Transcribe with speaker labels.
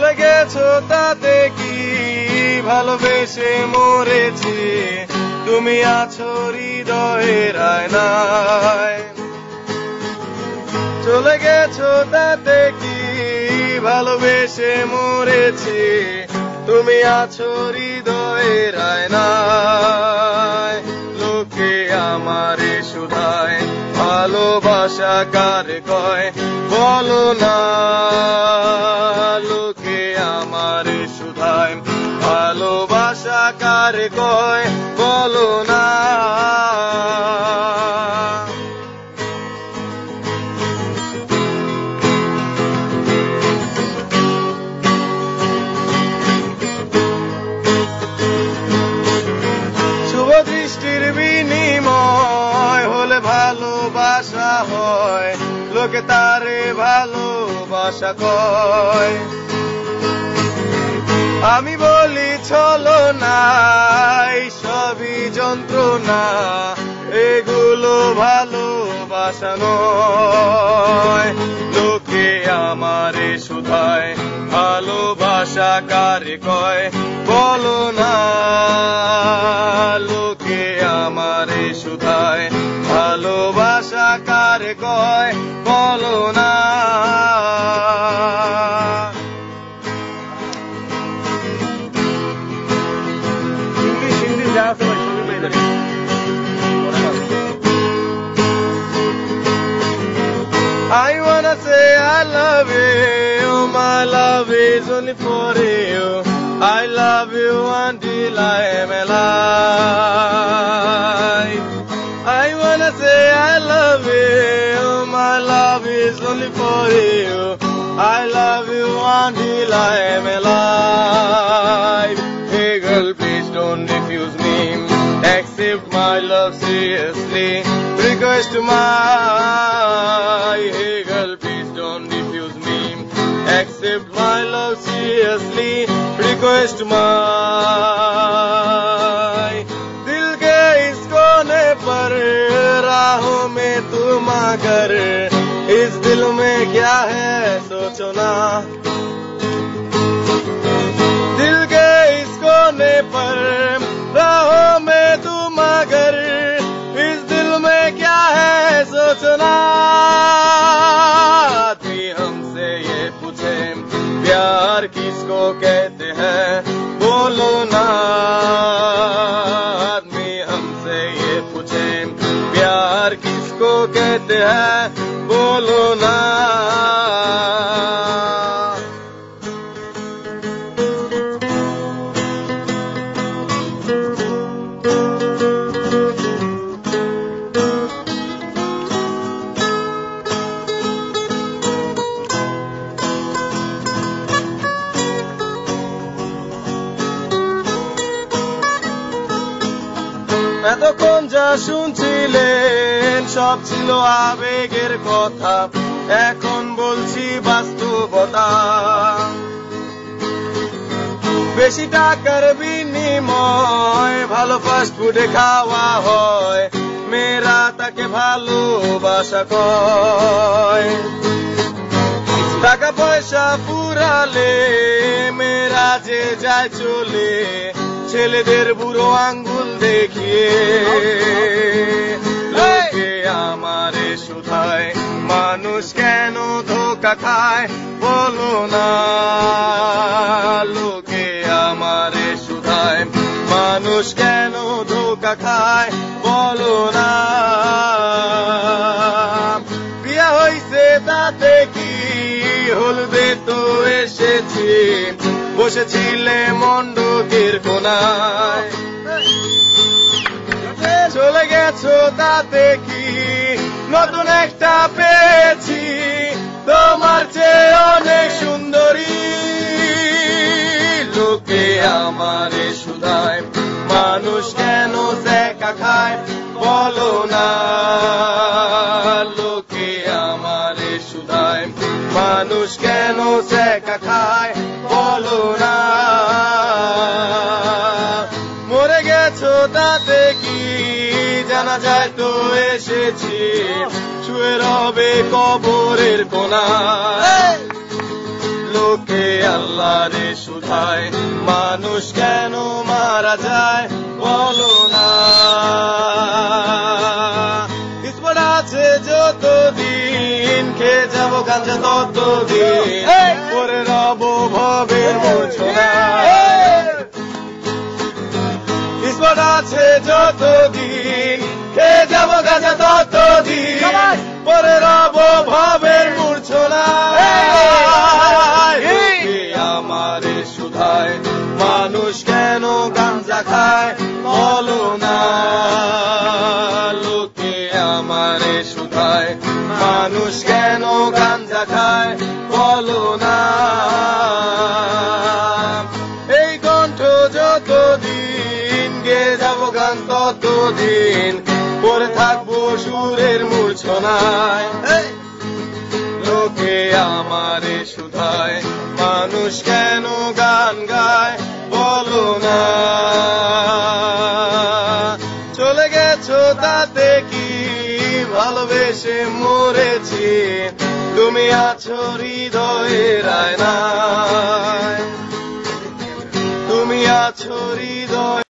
Speaker 1: চলে গেছো তাতে কি ভালোবেসে মরেছি তুমি আছো হৃদয়ের আয়নায় চলে গেছো তাতে কি ভালোবেসে মরেছি তুমি আছো হৃদয়ের আয়নায় লোকে আমারে শুধায় ভালোবাসা কারে কয় বলো না লোকে আমারে শুধায় ভালোবাসা কারে কয় বলো না দৃষ্টির বিনিময় হলে ভালোবাসা হয় লোকে তারে ভালোবাসা কয় আমি বলি চলো না সবই যন্ত্রণা এগুলো ভালোবাসা নয় লোকে আমারে শুধায় ভালোবাসা কারে কয় বলো না লোকে আমারে শুধায় ভালোবাসা কারে কয় বলো না ইংলিশ হিন্দি যা আছে ভাই সবই পেয়ে যাবে I wanna say I love you, my love is only for you. I love you until I am alive. I wanna say I love you, my love is only for you. I love you until I am alive. Hey girl, please don't refuse me. Accept my love seriously. Request my hey girl, please don't refuse me. Accept my love seriously. Request my दिल के इस कोने पर राहों में तुम आकर इस दिल में क्या है सोचो ना दिल के इस कोने पर राहों में तुम आकर इस दिल में क्या है सोचो ना आदमी हमसे ये पूछे प्यार किसको कहते हैं बोलो ना आदमी हमसे ये पूछे प्यार किसको कहते हैं बोलो ना এতক্ষণ যা শুনছিলেন সব ছিল আবেগের কথা এখন বলছি বাস্তবতা বেশি টাকার বিনিময় ভালো ফাস্ট ফুডে খাওয়া হয় মেয়েরা তাকে ভালোবাসা কয় টাকা পয়সা ফুরালে মেয়েরা যে যায় চলে ছেলেদের বুড়ো আঙ্গুল দেখিয়ে লোকে আমারে শুধায় মানুষ কেন ধোকা খায় বলো না লোকে আমারে শুধায় মানুষ কেন ধোকা খায় বলো না বিয়া হইছে তাতে কি হলদে তো এসেছি বসেছিলে মণ্ডকের কোনায় চলে গেছো তাতে কি নতুন একটা পেয়েছি তোমার চেয়ে অনেক সুন্দরী লোকে আমারে শুধায় মানুষ কেন দেখা খায় বলো না লোকে আমারে শুধায় মানুষ কেন দেখা খায় বলো না মরে গেছো তাতে কি জানা যায় তো এসেছি শুয়ে রবে কবরের কোনায় লোকে আল্লাহরে শুধায় মানুষ কেন মারা যায় বলো না। কিসমত আছে যতদিন খেয়ে যাবো গাঞ্জা ততদিন পরে রব ভবের মূর্ছনা। কিসমত আছে যতদিন খেয়ে যাবো গাঞ্জা ততদিন পরে রব ভবের মূর্ছনা। আমারে শুধায় মানুষ কেন গাঞ্জা খায় বলো না। লোকে আমারে শুধায় মানুষ কেন গাঞ্জা খায় বলো না। এই কণ্ঠ যতদিন গেয়ে যাবো গান ততদিন পরে থাকবো সুরের মূর্ছনায়। লোকে আমারে শুধায় মানুষ কেন গান গায় বলো না। চলে গেছো তাতে কি ভালোবেসে মরেছি তুমি আছো হৃদয়ের আয়নায়। তুমি আছো হৃদয়